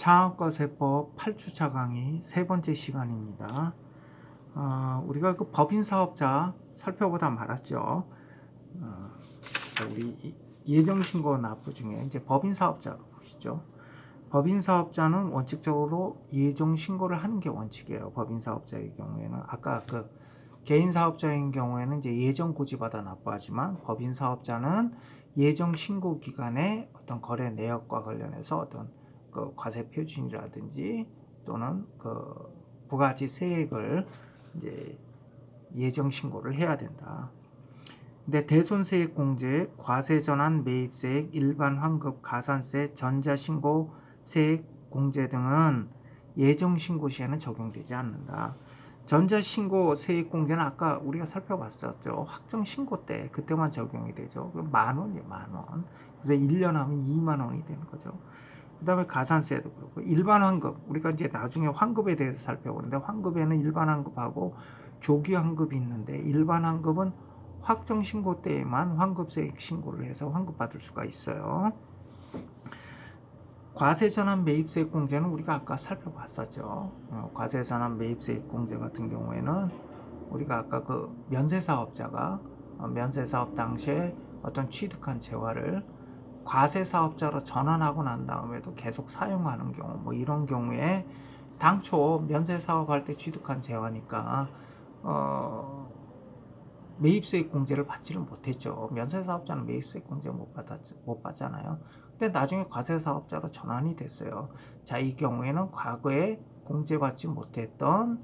장학과세법 8주차 강의 세 번째 시간입니다. 우리가 그 법인사업자 살펴보다 말았죠. 우리 예정신고 납부 중에 이제 법인사업자 보시죠. 법인사업자는 원칙적으로 예정신고를 하는 게 원칙이에요. 법인사업자의 경우에는 아까 그 개인사업자인 경우에는 이제 예정 고지받아 납부하지만 법인사업자는 예정 신고 기간에 어떤 거래 내역과 관련해서 어떤 그 과세 표준이라든지 또는 그 부가지 세액을 이제 예정 신고를 해야 된다. 근데 대손세액 공제, 과세 전환 매입세액, 일반 환급 가산세, 전자신고 세액 공제 등은 예정 신고 시에는 적용되지 않는다. 전자신고 세액 공제는 아까 우리가 살펴봤었죠. 확정 신고 때 그때만 적용이 되죠. 그럼 10,000원이에요, 10,000원. 그래서 1년 하면 20,000원이 되는 거죠. 그 다음에 가산세도 그렇고 일반 환급, 우리가 이제 나중에 환급에 대해서 살펴보는데 환급에는 일반 환급하고 조기 환급이 있는데 일반 환급은 확정 신고 때에만 환급세액 신고를 해서 환급받을 수가 있어요. 과세전환 매입세액 공제는 우리가 아까 살펴봤었죠. 과세전환 매입세액 공제 같은 경우에는 우리가 아까 그 면세사업자가 면세사업 당시에 어떤 취득한 재화를 과세사업자로 전환하고 난 다음에도 계속 사용하는 경우, 뭐 이런 경우에 당초 면세사업 할 때 취득한 재화니까 매입세액 공제를 받지를 못했죠. 면세사업자는 매입세액 공제 못 받잖아요. 근데 나중에 과세사업자로 전환이 됐어요. 자, 이 경우에는 과거에 공제받지 못했던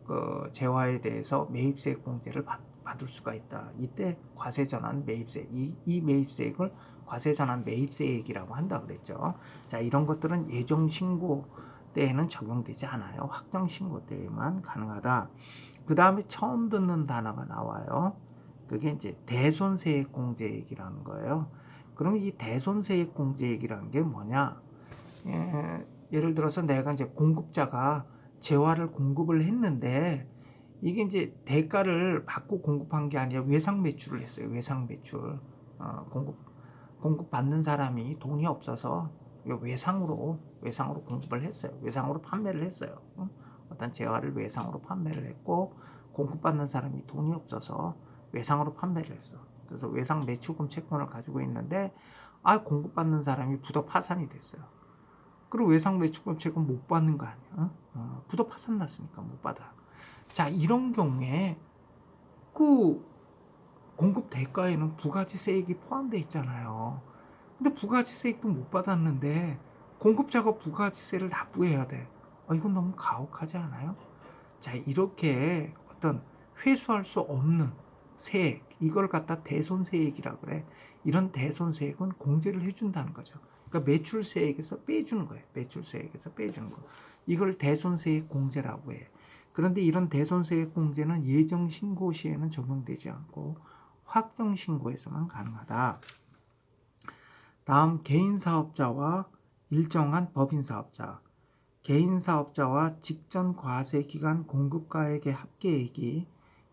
그 재화에 대해서 매입세액 공제를 받을 수가 있다. 이때 과세전환 매입세액, 이 매입세액을 과세전환 매입세액이라고 한다 그랬죠. 자, 이런 것들은 예정신고 때에는 적용되지 않아요. 확정신고 때에만 가능하다. 그 다음에 처음 듣는 단어가 나와요. 그게 이제 대손세액 공제액이라는 거예요. 그럼 이 대손세액 공제액이라는 게 뭐냐? 예를 들어서 내가 이제 공급자가 재화를 공급을 했는데 이게 이제 대가를 받고 공급한 게 아니라 외상 매출을 했어요. 외상 매출. 공급 받는 사람이 돈이 없어서 외상으로 공급을 했어요. 외상으로 판매를 했어요. 어떤 재화를 외상으로 판매를 했고 공급받는 사람이 돈이 없어서 외상으로 판매를 했어. 그래서 외상 매출금 채권을 가지고 있는데 공급받는 사람이 부도 파산이 됐어요. 그리고 외상 매출금 채권 못 받는 거 아니야? 부도 파산 났으니까 못 받아. 자, 이런 경우에 그 공급 대가에는 부가지세액이 포함되어 있잖아요. 근데 부가지세액도 못 받았는데 공급자가 부가지세를 납부해야 돼. 이건 너무 가혹하지 않아요? 자, 이렇게 어떤 회수할 수 없는 세액, 이걸 갖다 대손세액이라 그래. 이런 대손세액은 공제를 해준다는 거죠. 그러니까 매출세액에서 빼주는 거예요. 매출세액에서 빼주는 거. 이걸 대손세액 공제라고 해. 그런데 이런 대손세액 공제는 예정신고 시에는 적용되지 않고 확정신고에서만 가능하다. 다음 개인사업자와 일정한 법인사업자. 개인사업자와 직전 과세기간 공급가액의 합계액이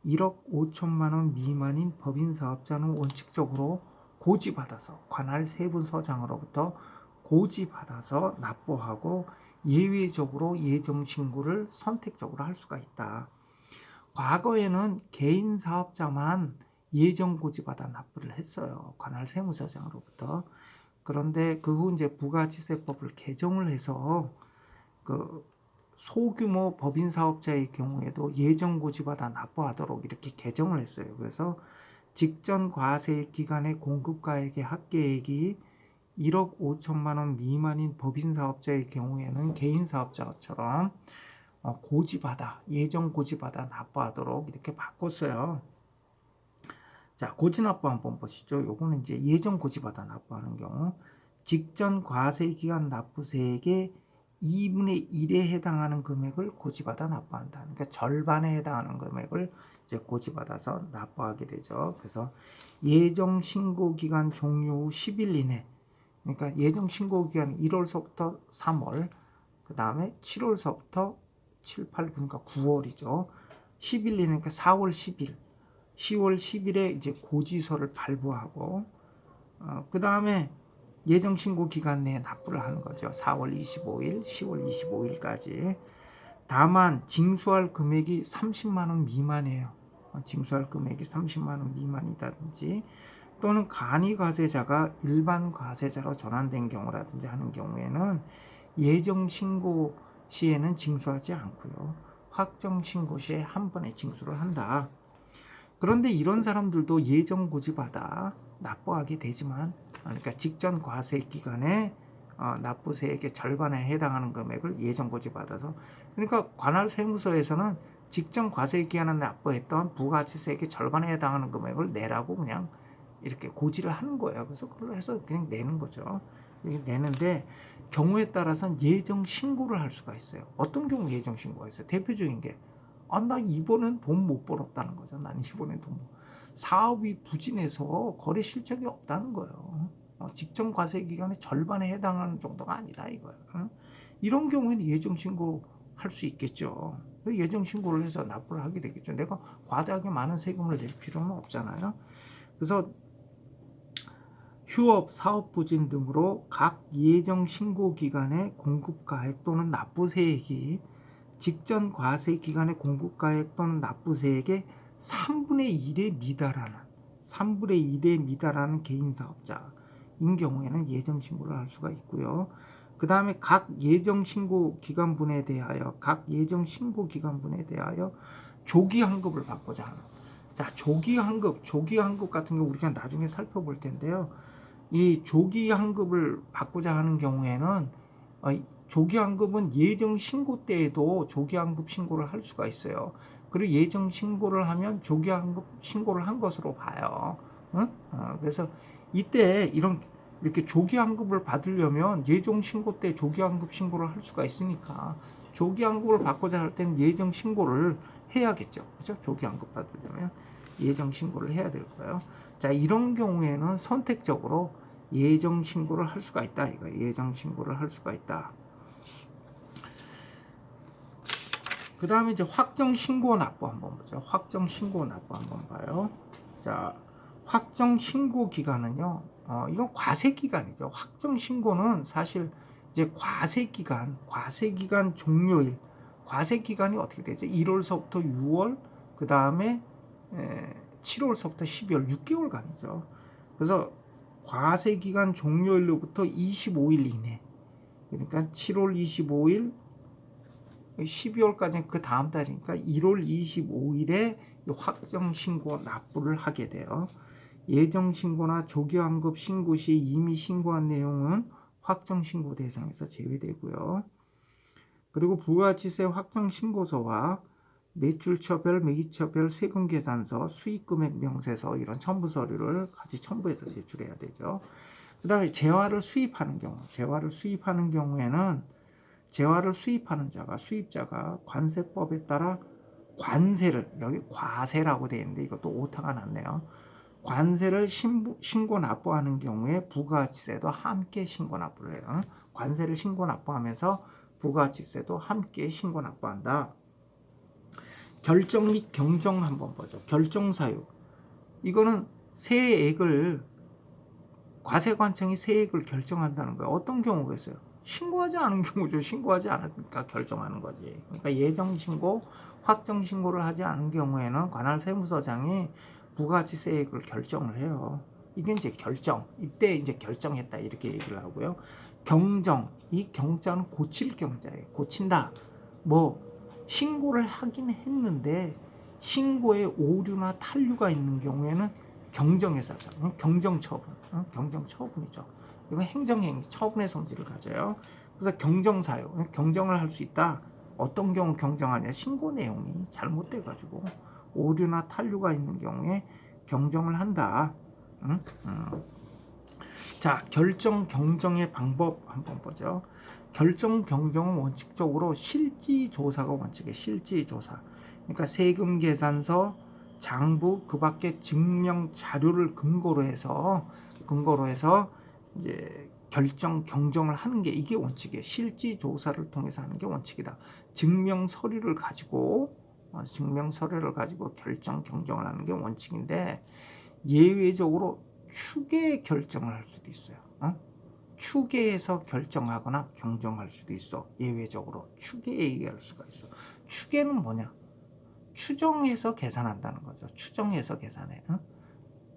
1억 5천만 원 미만인 법인사업자는 원칙적으로 고지받아서 관할 세분서장으로부터 고지받아서 납부하고 예외적으로 예정신고를 선택적으로 할 수가 있다. 과거에는 개인사업자만 예정고지받아 납부를 했어요. 관할 세무서장으로부터. 그런데 그 후 이제 부가지세법을 개정을 해서 그 소규모 법인 사업자의 경우에도 예정 고지받아 납부하도록 이렇게 개정을 했어요. 그래서 직전 과세 기간의 공급가액의 합계액이 1억 5천만 원 미만인 법인 사업자의 경우에는 개인 사업자처럼 예정 고지받아 납부하도록 이렇게 바꿨어요. 자, 고지납부 한번 보시죠. 요거는 이제 예정 고지받아 납부하는 경우 직전 과세기간 납부세액의 2분의 1에 해당하는 금액을 고지받아 납부한다. 그러니까 절반에 해당하는 금액을 이제 고지받아서 납부하게 되죠. 그래서 예정 신고 기간 종료 후 10일 이내, 그러니까 예정 신고 기간 1월서부터 3월, 그 다음에 7월서부터 7, 8, 그러니까 9월이죠. 10일 이내니까 4월 10일, 10월 10일에 이제 고지서를 발부하고, 그 다음에 예정 신고 기간 내에 납부를 하는 거죠. 4월 25일, 10월 25일까지. 다만 징수할 금액이 30만 원 미만이에요. 징수할 금액이 30만 원 미만이라든지 또는 간이 과세자가 일반 과세자로 전환된 경우라든지 하는 경우에는 예정 신고 시에는 징수하지 않고요. 확정 신고 시에 한 번에 징수를 한다. 그런데 이런 사람들도 예정 고지받아 납부하게 되지만, 그러니까 직전 과세 기간에 납부세액의 절반에 해당하는 금액을 예정 고지받아서, 그러니까 관할 세무서에서는 직전 과세 기간에 납부했던 부가가치세액의 절반에 해당하는 금액을 내라고 그냥 이렇게 고지를 하는 거예요. 그래서 그걸 해서 그냥 내는 거죠. 내는데 경우에 따라서는 예정 신고를 할 수가 있어요. 어떤 경우 예정 신고가 있어요? 대표적인 게 나 이번엔 돈 못 벌었다는 거죠. 난 이번엔 사업이 부진해서 거래 실적이 없다는 거예요. 직전 과세 기간의 절반에 해당하는 정도가 아니다 이거예요. 이런 경우에는 예정 신고 할 수 있겠죠. 예정 신고를 해서 납부를 하게 되겠죠. 내가 과다하게 많은 세금을 낼 필요는 없잖아요. 그래서 휴업, 사업 부진 등으로 각 예정 신고 기간의 공급가액 또는 납부세액이 직전 과세 기간의 공급가액 또는 납부세액의 3분의 1에 미달하는 개인 사업자인 경우에는 예정 신고를 할 수가 있고요. 그 다음에 각 예정 신고 기간분에 대하여 조기 환급을 받고자 하는. 자, 조기 환급 같은 경우 우리가 나중에 살펴볼 텐데요. 이 조기 환급을 받고자 하는 경우에는 조기 환급은 예정 신고 때에도 조기 환급 신고를 할 수가 있어요. 그리고 예정 신고를 하면 조기 환급 신고를 한 것으로 봐요. 그래서 이때 이렇게 조기 환급을 받으려면 예정 신고 때 조기 환급 신고를 할 수가 있으니까 조기 환급을 받고자 할 때는 예정 신고를 해야겠죠. 그렇죠? 조기 환급 받으려면 예정 신고를 해야 될 거예요. 자, 이런 경우에는 선택적으로 예정 신고를 할 수가 있다. 예정 신고를 할 수가 있다. 그 다음에 이제 확정 신고 납부 한번 보죠. 확정 신고 납부 한번 봐요. 자, 확정 신고 기간은요. 이건 과세 기간이죠. 확정 신고는 사실 이제 과세 기간 종료일, 과세 기간이 어떻게 되죠? 1월서부터 6월, 그 다음에 7월서부터 12월 6개월간이죠. 그래서 과세 기간 종료일로부터 25일 이내, 그러니까 7월 25일 12월까지는 그 다음 달이니까 1월 25일에 확정 신고 납부를 하게 돼요. 예정 신고나 조기 환급 신고 시 이미 신고한 내용은 확정 신고 대상에서 제외되고요. 그리고 부가가치세 확정 신고서와 매출처별, 매입처별, 세금계산서, 수익금액 명세서 이런 첨부 서류를 같이 첨부해서 제출해야 되죠. 그 다음에 재화를 수입하는 경우에는 재화를 수입하는 수입자가 관세법에 따라 관세를, 여기 과세라고 되어 있는데 이것도 오타가 났네요. 관세를 신고 납부하는 경우에 부가가치세도 함께 신고 납부를 해요. 관세를 신고 납부하면서 부가가치세도 함께 신고 납부한다. 결정 및 경정 한번 보죠. 결정사유. 이거는 과세관청이 세액을 결정한다는 거예요. 어떤 경우가 있어요? 신고하지 않은 경우죠. 신고하지 않으니까 결정하는 거지. 그러니까 예정 신고, 확정 신고를 하지 않은 경우에는 관할 세무서장이 부가가치세액을 결정을 해요. 이게 이제 결정. 이때 이제 결정했다 이렇게 얘기를 하고요. 경정. 이 경자는 고칠 경자예요. 고친다. 신고를 하긴 했는데 신고에 오류나 탄류가 있는 경우에는 경정에서 하죠. 경정처분. 경정처분이죠. 이건 행정행위, 처분의 성질을 가져요. 그래서 경정사유, 경정을 할 수 있다. 어떤 경우 경정하냐? 신고 내용이 잘못돼가지고 오류나 탄류가 있는 경우에 경정을 한다. 자, 결정 경정의 방법 한번 보죠. 결정 경정은 원칙적으로 실지조사가 원칙이에요. 실지조사. 그러니까 세금 계산서, 장부, 그 밖에 증명 자료를 근거로 해서 이제 결정 경정을 하는 게 이게 원칙이에요. 실지조사를 통해서 하는 게 원칙이다. 증명 서류를 가지고 결정 경정을 하는 게 원칙인데 예외적으로 추계 결정을 할 수도 있어요. 추계해서 결정하거나 경정할 수도 있어. 예외적으로 추계에 의할 수가 있어. 추계는 뭐냐? 추정해서 계산한다는 거죠. 추정해서 계산해. 응?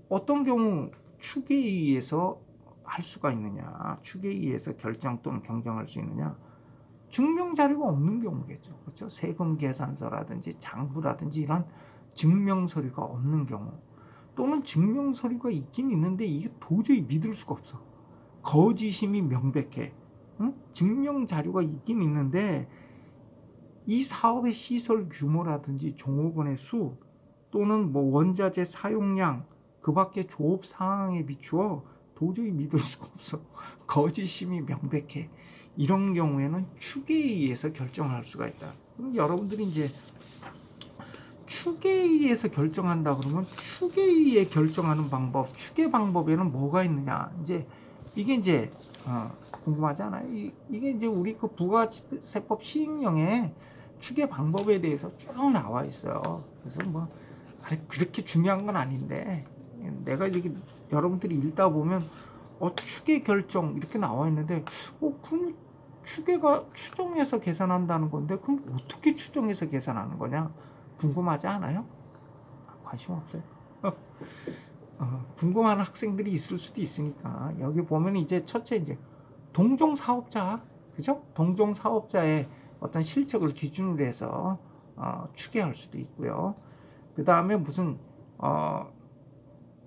어떤 경우 추계에 의해서 할 수가 있느냐? 추계에 의해서 결정 또는 경정할 수 있느냐? 증명 자료가 없는 경우겠죠. 그렇죠? 세금 계산서라든지 장부라든지 이런 증명 서류가 없는 경우, 또는 증명 서류가 있긴 있는데 이게 도저히 믿을 수가 없어. 거짓임이 명백해. 응? 증명 자료가 있긴 있는데 이 사업의 시설 규모라든지 종업원의 수, 또는 뭐 원자재 사용량, 그 밖에 조업 상황에 비추어 도저히 믿을 수가 없어. 거짓임이 명백해. 이런 경우에는 추계에 의해서 결정할 수가 있다. 그럼 여러분들이 이제 추계에 의해서 결정한다 그러면 추계에 의해 결정하는 방법, 추계 방법에는 뭐가 있느냐? 이게 이제 궁금하잖아요. 이게 이제 우리 그 부가세법 시행령에 추계 방법에 대해서 쭉 나와 있어요. 그래서 뭐 그렇게 중요한 건 아닌데, 내가 이렇게 여러분들이 읽다 보면 추계 결정 이렇게 나와 있는데, 그럼 추계가 추정해서 계산한다는 건데, 그럼 어떻게 추정해서 계산하는 거냐? 궁금하지 않아요? 관심 없어요? 궁금한 학생들이 있을 수도 있으니까 여기 보면 이제 첫째 이제 동종 사업자, 그죠? 동종 사업자의 어떤 실적을 기준으로 해서 추계할 수도 있고요. 그 다음에 무슨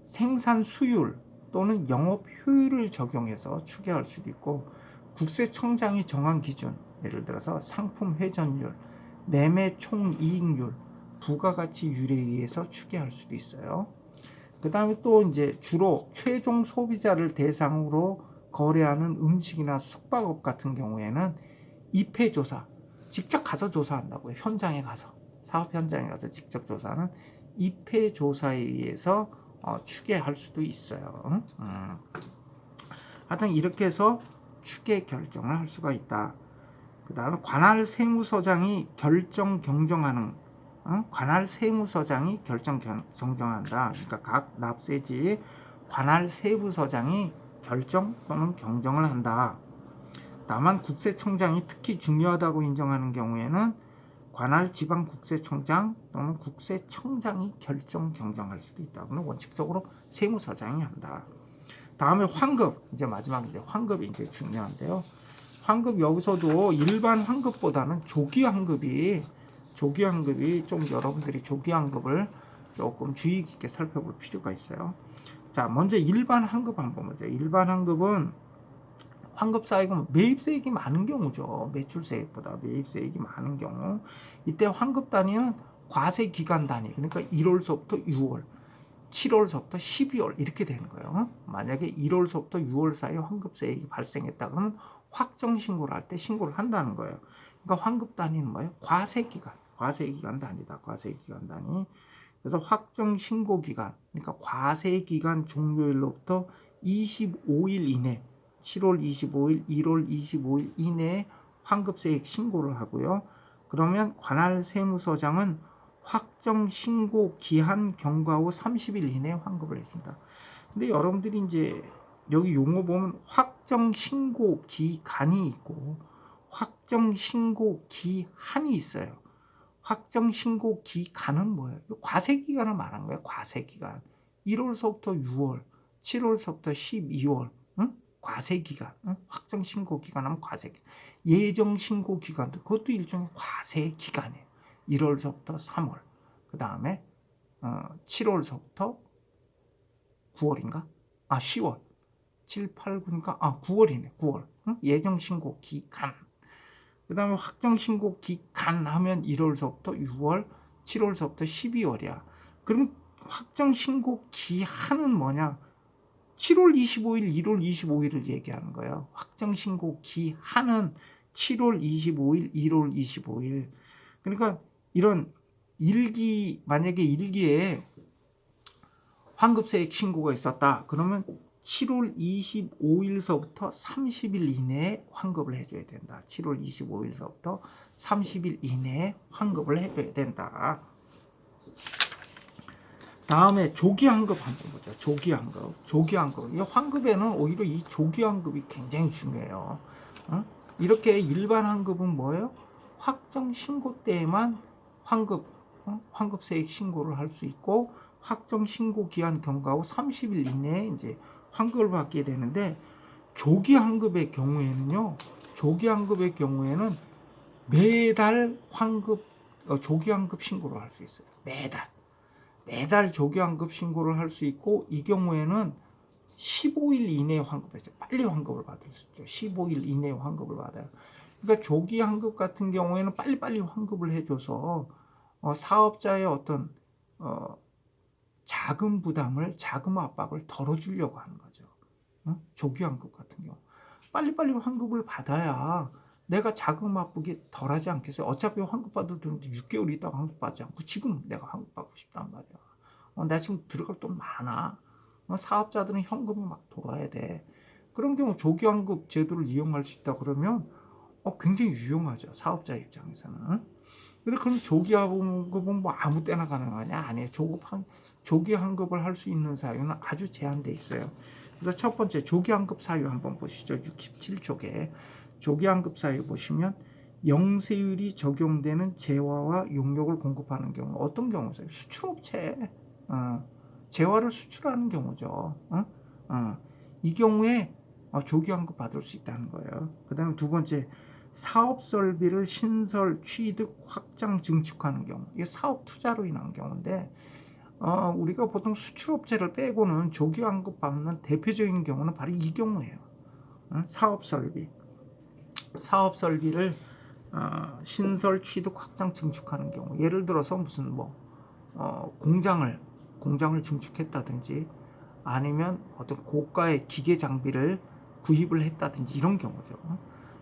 생산 수율 또는 영업 효율을 적용해서 추계할 수도 있고, 국세청장이 정한 기준, 예를 들어서 상품 회전율, 매매 총이익률, 부가가치율에 의해서 추계할 수도 있어요. 그 다음에 또 이제 주로 최종 소비자를 대상으로 거래하는 음식이나 숙박업 같은 경우에는 입회조사, 직접 가서 조사한다고요. 현장에 가서, 사업 현장에 가서 직접 조사하는 입회조사에 의해서 추계할 수도 있어요. 하여튼 이렇게 해서 추계 결정을 할 수가 있다. 그 다음에 관할 세무서장이 결정 경정하는, 관할 세무서장이 결정 경정한다. 그러니까 각 납세지 관할 세무서장이 결정 또는 경정을 한다. 다만 국세청장이 특히 중요하다고 인정하는 경우에는 관할 지방국세청장 또는 국세청장이 결정 경정할 수도 있다. 그는 원칙적으로 세무서장이 한다. 다음에 환급, 이제 마지막 이제 환급이 이제 중요한데요. 환급, 여기서도 일반 환급보다는 조기 환급이 좀, 여러분들이 조기 환급을 조금 주의 깊게 살펴볼 필요가 있어요. 자, 먼저 일반 환급 한번 보죠. 일반 환급은 환급사액은 매입세액이 많은 경우죠. 매출세액보다 매입세액이 많은 경우, 이때 환급 단위는 과세기간 단위, 그러니까 1월서부터 6월, 7월서부터 12월 이렇게 되는 거예요. 만약에 1월서부터 6월 사이에 환급세액이 발생했다 그러면 확정신고를 할 때 신고를 한다는 거예요. 그러니까 환급 단위는 뭐예요? 과세기간 단위다. 과세기간 단위. 그래서 확정신고기간, 그러니까 과세기간 종료일로부터 25일 이내, 7월 25일, 1월 25일 이내에 환급세액 신고를 하고요. 그러면 관할 세무서장은 확정 신고 기한 경과 후 30일 이내에 환급을 해준다. 근데 여러분들이 이제 여기 용어 보면 확정 신고 기간이 있고 확정 신고 기한이 있어요. 확정 신고 기간은 뭐예요? 과세 기간을 말한 거예요. 과세 기간. 1월서부터 6월, 7월서부터 12월, 응? 과세 기간. 응? 확정 신고 기간하면 과세 기간. 예정 신고 기간도 그것도 일종의 과세 기간이에요. 1월서부터 3월. 그 다음에 7월서부터 9월인가? 10월. 7, 8, 9니까 9월이네. 9월. 응? 예정 신고 기간. 그 다음에 확정 신고 기간 하면 1월서부터 6월, 7월서부터 12월이야. 그럼 확정 신고 기한은 뭐냐? 7월 25일, 1월 25일을 얘기하는 거예요. 확정 신고 기한은 7월 25일, 1월 25일. 그러니까 이런 만약에 일기에 환급세액 신고가 있었다. 그러면 7월 25일서부터 30일 이내에 환급을 해줘야 된다. 7월 25일서부터 30일 이내에 환급을 해줘야 된다. 다음에 조기 환급 한번 보죠. 조기 환급. 조기 환급. 이 환급에는 오히려 이 조기 환급이 굉장히 중요해요. 어? 이렇게 일반 환급은 뭐예요? 확정 신고 때에만 환급, 환급세액 신고를 할 수 있고, 확정 신고 기한 경과후 30일 이내에 이제 환급을 받게 되는데, 조기 환급의 경우에는요, 조기 환급의 경우에는 매달 환급, 조기 환급 신고를 할 수 있어요. 매달 조기 환급 신고를 할 수 있고, 이 경우에는 15일 이내에 환급해서 빨리 환급을 받을 수 있죠. 15일 이내에 환급을 받아요. 그러니까 조기 환급 같은 경우에는 빨리빨리 환급을 해줘서 사업자의 어떤 자금 부담을, 자금 압박을 덜어주려고 하는 거죠. 조기 환급 같은 경우 빨리빨리 환급을 받아야 내가 자금 압박이 덜하지 않겠어요. 어차피 환급 받을 돈인데 6개월 있다가 환급 받지 않고 지금 내가 환급 받고 싶단 말이야. 나 지금 들어갈 돈 많아. 사업자들은 현금이 막 돌아야 돼. 그런 경우 조기 환급 제도를 이용할 수 있다 그러면 굉장히 유용하죠. 사업자 입장에서는. 그래서 그럼 조기 환급은 뭐 아무 때나 가능하냐? 아니에요. 조기 환급을 할 수 있는 사유는 아주 제한돼 있어요. 그래서 첫 번째 조기 환급 사유 한번 보시죠. 67쪽에 조기 환급 사유 보시면 영세율이 적용되는 재화와 용역을 공급하는 경우 어떤 경우세요? 수출업체 재화를 수출하는 경우죠. 이 경우에 조기 환급 받을 수 있다는 거예요. 그 다음에 두 번째 사업 설비를 신설, 취득, 확장, 증축하는 경우 이게 사업 투자로 인한 경우인데 우리가 보통 수출업체를 빼고는 조기 환급 받는 대표적인 경우는 바로 이 경우예요. 사업 설비를 신설, 취득, 확장, 증축하는 경우 예를 들어서 무슨 공장을 증축했다든지 아니면 어떤 고가의 기계 장비를 구입을 했다든지 이런 경우죠.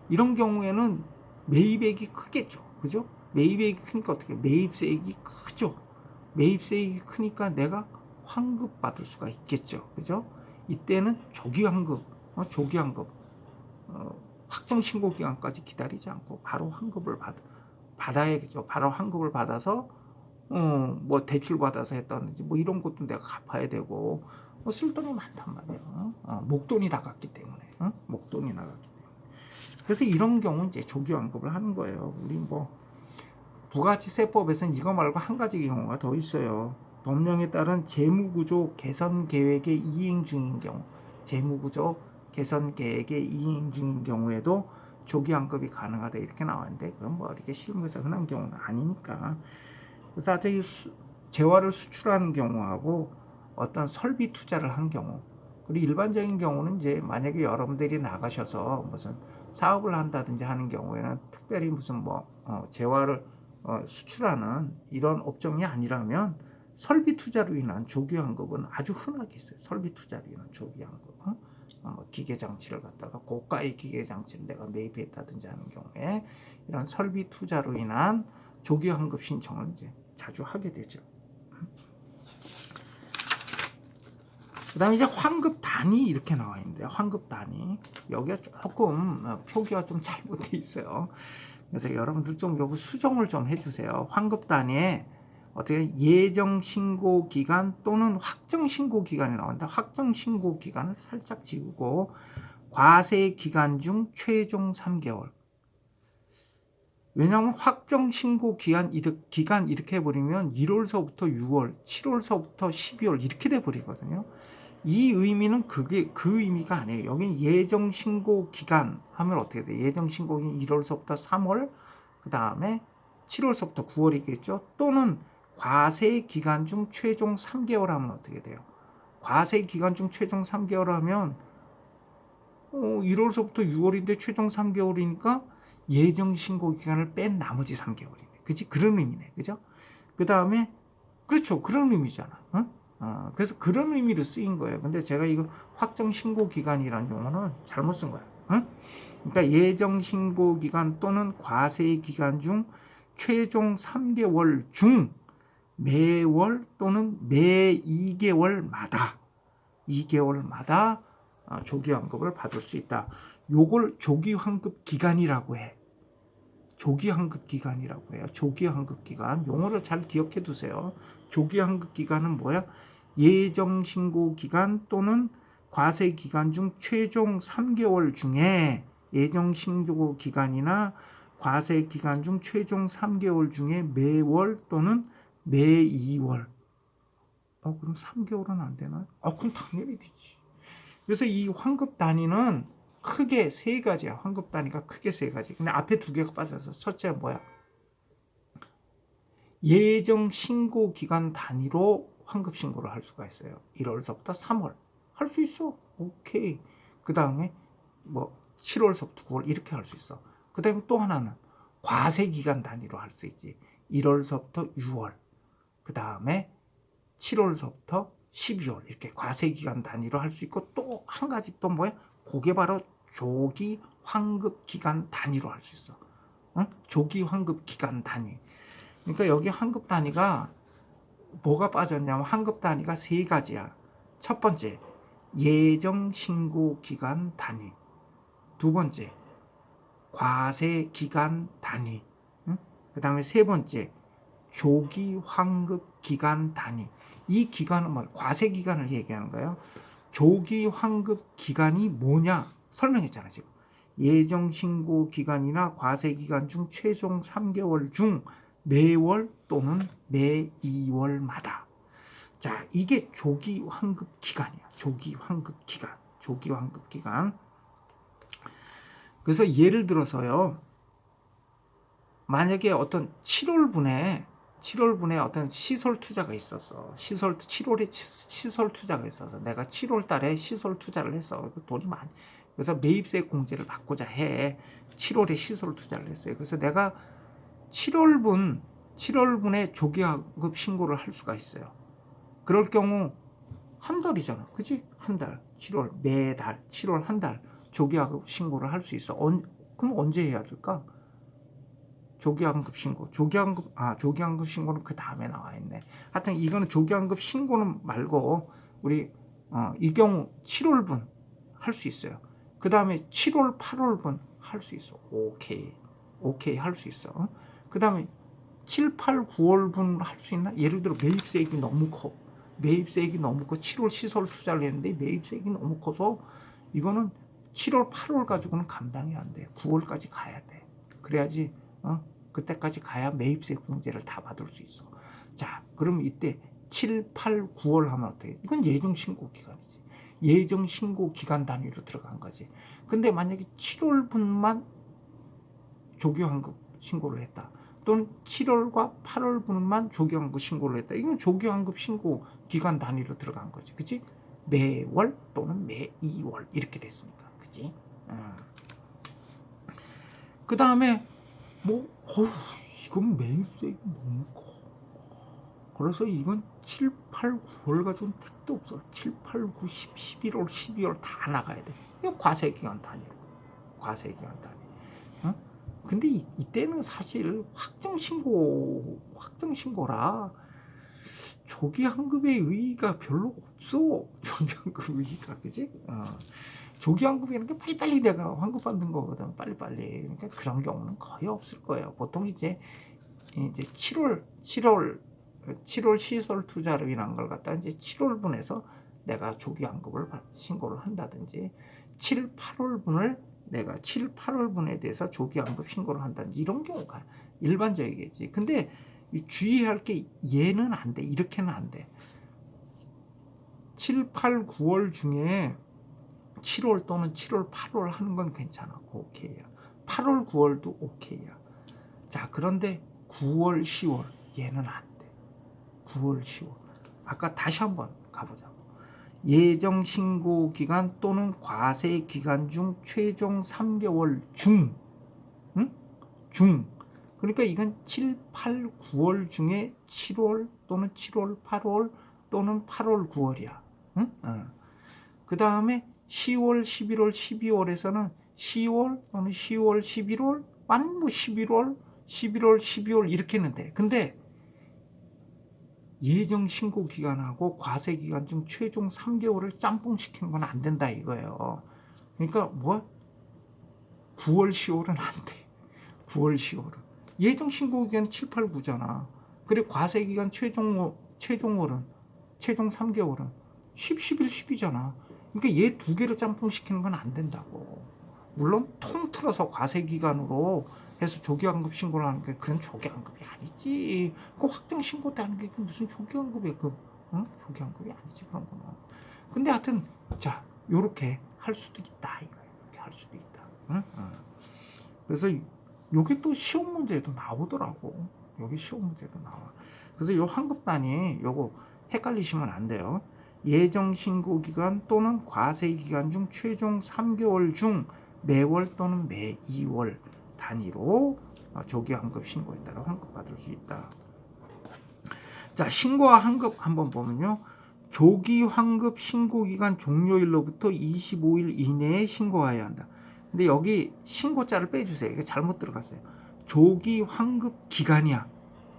이런 경우에는 매입액이 크겠죠. 그죠? 매입액이 크니까 어떻게? 매입세액이 크죠. 매입세액이 크니까 내가 환급 받을 수가 있겠죠. 그죠? 이때는 조기 환급, 확정 신고 기간까지 기다리지 않고 바로 환급을 받아야겠죠. 바로 환급을 받아서 뭐 대출 받아서 했다든지 뭐 이런 것도 내가 갚아야 되고 쓸 돈이 많단 말이에요. 목돈이 나갔기 때문에. 목돈이 나갔기 때문에. 그래서 이런 경우 이제 조기 환급을 하는 거예요. 우리 부가치세법에서는 이거 말고 한 가지 경우가 더 있어요. 법령에 따른 재무구조 개선 계획의 이행 중인 경우, 재무구조 개선 계획의 이행 중인 경우에도 조기 환급이 가능하다 이렇게 나왔는데 그건 뭐 이렇게 실무에서 흔한 경우는 아니니까. 그래서 하여튼 재화를 수출하는 경우하고 어떤 설비 투자를 한 경우 그리고 일반적인 경우는 이제 만약에 여러분들이 나가셔서 무슨 사업을 한다든지 하는 경우에는 특별히 무슨 재화를 수출하는 이런 업종이 아니라면 설비 투자로 인한 조기 환급은 아주 흔하게 있어요. 설비 투자로 인한 조기 환급. 기계 장치를 갖다가 고가의 기계 장치를 내가 매입했다든지 하는 경우에 이런 설비 투자로 인한 조기 환급 신청을 이제 자주 하게 되죠. 그 다음에 이제 환급 단위 이렇게 나와 있는데 환급 단위 여기가 조금 표기가 좀 잘못돼 있어요. 그래서 여러분들 좀 요거 수정을 좀 해주세요. 환급 단위에 어떻게 예정 신고 기간 또는 확정 신고 기간이 나온다. 확정 신고 기간을 살짝 지우고 과세 기간 중 최종 3개월. 왜냐하면 확정 신고 기간 이렇게 해버리면 1월서부터 6월, 7월서부터 12월 이렇게 돼버리거든요. 이 의미는 그게 그 의미가 아니에요. 여기는 예정 신고 기간 하면 어떻게 돼? 예정 신고 기간 1월서부터 3월, 그 다음에 7월서부터 9월이겠죠. 또는 과세 기간 중 최종 3개월 하면 어떻게 돼요? 과세 기간 중 최종 3개월 하면 1월서부터 6월인데 최종 3개월이니까 예정 신고 기간을 뺀 나머지 3개월이네. 그치? 그런 의미네. 그죠? 그 다음에 그렇죠. 그런 의미잖아. 그래서 그런 의미로 쓰인 거예요. 근데 제가 이거 확정 신고 기간이라는 용어는 잘못 쓴 거야. 그러니까 예정 신고 기간 또는 과세 기간 중 최종 3개월 중 매월 또는 매 2개월마다 조기 환급을 받을 수 있다. 요걸 조기 환급 기간이라고 해. 조기 환급 기간이라고 해요. 조기 환급 기간. 용어를 잘 기억해 두세요. 조기 환급 기간은 뭐야? 예정 신고 기간 또는 과세 기간 중 최종 3개월 중에 예정 신고 기간이나 과세 기간 중 최종 3개월 중에 매월 또는 매 2월. 그럼 3개월은 안 되나요? 그럼 당연히 되지. 그래서 이 환급 단위는 크게 세 가지야. 환급 단위가 크게 세 가지. 근데 앞에 두 개가 빠져서 첫째가 뭐야? 예정 신고 기간 단위로 환급 신고를 할 수가 있어요. 1월서부터 3월 할 수 있어. 오케이. 그 다음에 뭐 7월서부터 9월 이렇게 할 수 있어. 그 다음에 또 하나는 과세 기간 단위로 할 수 있지. 1월서부터 6월. 그 다음에 7월서부터 12월 이렇게 과세 기간 단위로 할 수 있고 또 한 가지 또 뭐야? 그게 바로 조기 환급 기간 단위로 할 수 있어. 조기 환급 기간 단위. 그러니까 여기 환급 단위가 뭐가 빠졌냐면 환급 단위가 세 가지야. 첫 번째, 예정 신고 기간 단위. 두 번째, 과세 기간 단위. 그 다음에 세 번째, 조기 환급 기간 단위. 이 기간은 뭐 과세 기간을 얘기하는 거예요. 조기 환급 기간이 뭐냐 설명했잖아 지금. 예정 신고 기간이나 과세 기간 중 최종 3개월 중 매월 또는 매 2월마다. 자, 이게 조기 환급 기간이야. 조기 환급 기간. 조기 환급 기간. 그래서 예를 들어서요. 만약에 어떤 7월분에 어떤 시설 투자가 있었어. 7월에 시설 투자가 있어서 내가 7월 달에 시설 투자를 했어. 돈이 많이. 그래서 매입세 공제를 받고자 해. 7월에 시설 투자를 했어요. 그래서 내가 7월분에 조기환급 신고를 할 수가 있어요. 그럴 경우 한 달이잖아. 그지? 한 달. 7월 매달 7월 한 달 조기환급 신고를 할 수 있어. 그럼 언제 해야 될까? 조기환급 신고. 조기환급 신고는 그 다음에 나와 있네. 하여튼 이거는 조기환급 신고는 말고 우리 이 경우 7월분 할 수 있어요. 그 다음에 7월, 8월분 할 수 있어. 오케이 할 수 있어. 그 다음에 7, 8, 9월분 할 수 있나? 예를 들어 매입세액이 너무 커. 7월 시설 투자를 했는데 매입세액이 너무 커서 이거는 7월, 8월 가지고는 감당이 안 돼. 9월까지 가야 돼. 그래야지 그때까지 가야 매입세 공제를 다 받을 수 있어. 자, 그럼 이때 7, 8, 9월 하면 어떻게? 이건 예정 신고 기간이지. 예정 신고 기간 단위로 들어간 거지. 근데 만약에 7월분만 조기환급 신고를 했다. 또는 7월과 8월분만 조기환급 신고를 했다. 이건 조기환급 신고 기간 단위로 들어간 거지. 그치? 매월 또는 매 2월 이렇게 됐으니까. 그치? 그 다음에 이건 매입세액이 너무 커. 그래서 이건 7, 8, 9월 가지고는 택도 없어. 7, 8, 9, 10, 11월, 12월 다 나가야 돼. 이거 과세기간 단위로. 과세기간 단위. 근데 이때는 사실 확정신고라 조기환급의 의의가 별로 없어. 조기환급 의의가, 그지? 조기환급이라는 게 빨리빨리 내가 환급받는 거거든. 빨리빨리. 그러니까 그런 경우는 거의 없을 거예요. 보통 이제 7월 시설 투자로 인한 걸 갖다 이제 7월분에서 내가 조기환급을 신고를 한다든지 7, 8월분을 내가 7, 8월분에 대해서 조기환급 신고를 한다든지 이런 경우가 일반적이겠지. 근데 주의할 게 얘는 안 돼. 이렇게는 안 돼. 7, 8, 9월 중에 7월 또는 7월, 8월 하는 건 괜찮아. 오케이야. 8월, 9월도 오케이야. 자, 그런데 9월, 10월 얘는 안 돼. 9월, 10월. 아까 다시 한번 가보자고. 예정 신고 기간 또는 과세 기간 중 최종 3개월 중. 중. 그러니까 이건 7, 8, 9월 중에 7월 또는 7월, 8월 또는 8월, 9월이야. 그 다음에 10월, 11월, 12월에서는 10월 또는 10월, 11월, 아니면 뭐 11월, 12월 이렇게 했는데, 근데 예정 신고 기간하고 과세 기간 중 최종 3개월을 짬뽕 시키는 건 안 된다 이거예요. 그러니까 9월, 10월은 안 돼. 9월, 10월은. 예정 신고 기간이 7, 8, 9잖아. 그리고 과세 기간 최종월은, 최종 3개월은 10, 11, 10이잖아. 그러니까 얘 두 개를 짬뽕시키는 건 안 된다고. 물론 통틀어서 과세 기간으로 해서 조기환급 신고를 하는 게 그건 조기환급이 아니지. 그 확정 신고 때 하는 게 무슨 조기환급이야. 응? 조기환급이 아니지 그런 거는. 근데 하여튼 자 요렇게 할 수도 있다 이거야. 이렇게 할 수도 있다. 응? 응. 그래서 요게 또 시험 문제도 나오더라고. 여기 시험 문제도 나와. 그래서 요 환급단위 요거 헷갈리시면 안 돼요. 예정 신고 기간 또는 과세 기간 중 최종 3개월 중 매월 또는 매 2월 단위로 조기 환급 신고에 따라 환급받을 수 있다. 자, 신고와 환급 한번 보면요. 조기 환급 신고 기간 종료일로부터 25일 이내에 신고해야 한다. 근데 여기 신고자를 빼주세요. 이게 잘못 들어갔어요. 조기 환급 기간이야.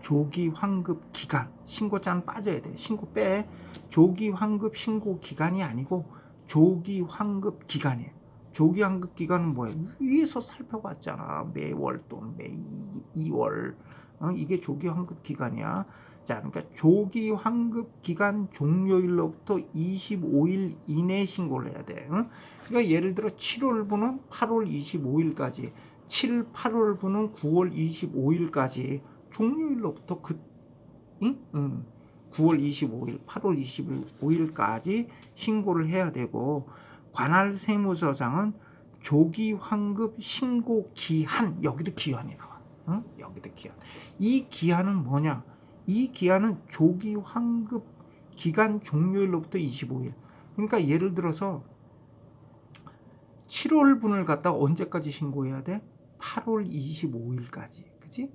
조기 환급 기간. 신고자는 빠져야 돼. 신고 빼. 조기 환급 신고 기간이 아니고 조기 환급 기간이에요. 조기 환급 기간은 뭐예요? 위에서 살펴봤잖아. 매월 또는 매 2월. 이게 조기 환급 기간이야. 자, 그러니까 조기 환급 기간 종료일로부터 25일 이내 신고를 해야 돼. 그러니까 예를 들어 7월분은 8월 25일까지, 7, 8월분은 9월 25일까지 종료일로부터 9월 25일, 8월 25일까지 신고를 해야 되고, 관할 세무서장은 조기 환급 신고 기한, 여기도 기한이 나와. 여기도 기한. 이 기한은 뭐냐? 이 기한은 조기 환급 기간 종료일로부터 25일. 그러니까 예를 들어서 7월분을 갖다가 언제까지 신고해야 돼? 8월 25일까지. 그치?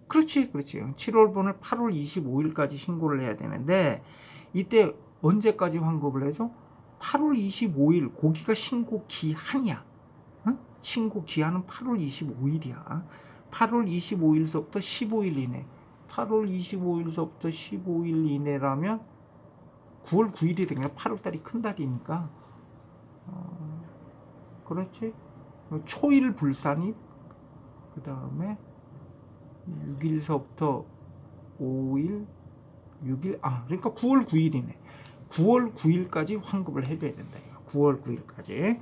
그렇지. 7월분을 8월 25일까지 신고를 해야 되는데, 이때 언제까지 환급을 해줘? 8월 25일, 거기가 신고 기한이야. 신고 기한은 8월 25일이야. 8월 25일서부터 15일 이내. 8월 25일서부터 15일 이내라면 9월 9일이 되니까 8월달이 큰 달이니까. 그렇지? 초일 불산입, 그 다음에 6일서부터 5일, 6일, 그러니까 9월 9일이네. 9월 9일까지 환급을 해줘야 된다. 9월 9일까지.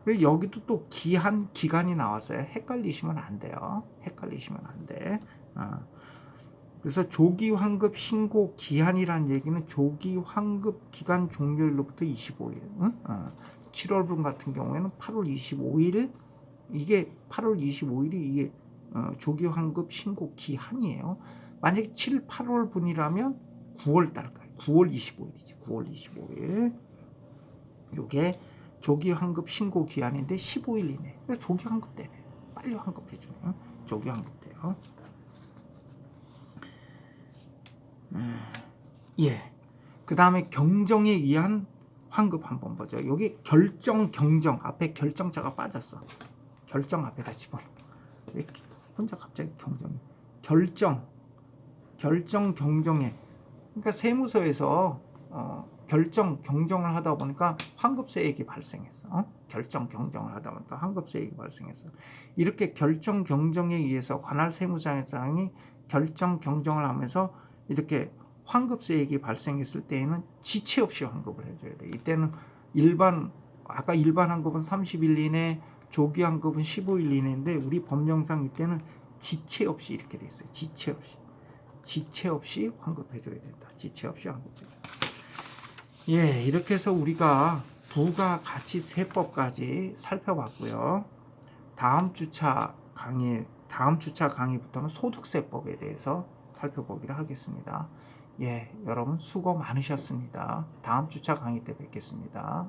그리고 여기도 또 기간이 나왔어요. 헷갈리시면 안 돼요. 헷갈리시면 안 돼. 그래서 조기 환급 신고 기한이란 얘기는 조기 환급 기간 종료일로부터 25일. 7월분 같은 경우에는 8월 25일, 이게 8월 25일이 이게 조기 환급 신고 기한이에요. 만약에 7, 8월 분이라면 9월 달까지, 9월 25일이지. 9월 25일. 요게 조기 환급 신고 기한인데 15일 이내. 조기 환급 때네. 빨리 환급해 주네. 조기 환급 때요. 예. 그 다음에 경정에 의한 환급 한번 보죠. 여기 결정, 경정 앞에 결정자가 빠졌어. 결정 앞에다 집어넣어. 왜 혼자 갑자기 경정이? 결정, 경정에. 그러니까 세무서에서 결정, 경정을 하다 보니까 환급세액이 발생했어. 결정, 경정을 하다 보니까 환급세액이 발생했어. 이렇게 결정, 경정에 의해서 관할 세무장이 결정, 경정을 하면서 이렇게 환급세액이 발생했을 때에는 지체 없이 환급을 해줘야 돼. 이때는 아까 일반 환급은 30일 이내, 조기 환급은 15일 이내인데 우리 법령상 이때는 지체 없이 이렇게 돼 있어요. 지체 없이 환급해줘야 된다. 지체 없이 환급해줘야 된다. 예, 이렇게 해서 우리가 부가가치세법까지 살펴봤고요. 다음 주차 강의부터는 소득세법에 대해서 살펴보기로 하겠습니다. 예, 여러분 수고 많으셨습니다. 다음 주차 강의 때 뵙겠습니다.